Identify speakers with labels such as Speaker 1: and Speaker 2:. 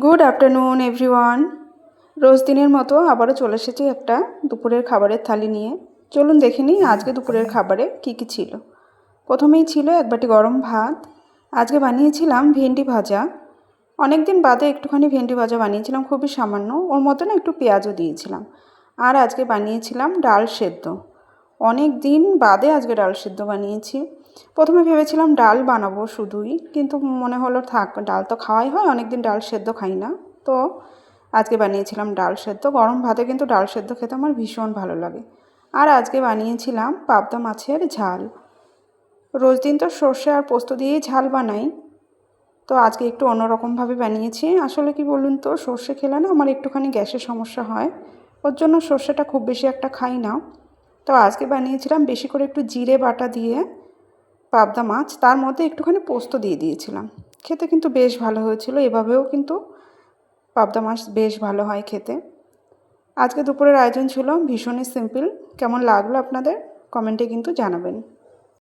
Speaker 1: Good afternoon everyone. রোজ দিনের মতো আবারও চলে এসেছি একটা দুপুরের খাবারের থালি নিয়ে। চলুন দেখে নিই আজকে দুপুরের খাবারে কি কি ছিল। প্রথমেই ছিল এক বাটি গরম ভাত। আজকে বানিয়েছিলাম ভেন্ডি ভাজা। অনেক দিন বাদে একটুখানি ভেন্ডি ভাজা বানিয়েছিলাম, খুবই সামান্য, ওর মধ্যে না একটু পেঁয়াজও দিয়েছিলাম। আর আজকে বানিয়েছিলাম ডাল সেদ্ধ। অনেক দিন বাদে আজকে ডাল সেদ্ধ বানিয়েছি। প্রথমে ভেবেছিলাম ডাল বানাবো শুধুই, কিন্তু মনে হলো থাক, ডাল তো খাওয়াই হয়, অনেক দিন ডাল সেদ্ধ খাই না। তো আজকে বানিয়েছিলাম ডাল সেদ্ধ। গরম ভাতে কিন্তু ডাল সেদ্ধ খেতে আমার ভীষণ ভালো লাগে। আর আজকে বানিয়েছিলাম পাবদা মাছের ঝাল। রোজ দিন তো সর্ষে আর পোস্ত দিয়েই ঝাল বানাই, তো আজকে একটু অন্যরকমভাবে বানিয়েছি। আসলে কি বলুন তো, সর্ষে খেলে না আমার একটুখানি গ্যাসের সমস্যা হয়, ওর জন্য সর্ষেটা খুব বেশি একটা খাই না। তো আজকে বানিয়েছিলাম বেশি করে একটু জিরে বাটা দিয়ে পাবদা মাছ, তার মধ্যে একটুখানি পোস্ত দিয়ে দিয়েছিলাম। খেতে কিন্তু বেশ ভালো হয়েছিল। এভাবেও কিন্তু পাবদা মাছ বেশ ভালো হয় খেতে। আজকে দুপুরের আয়োজন ছিল ভীষণই সিম্পল। কেমন লাগলো আপনাদের কমেন্টে কিন্তু জানাবেন।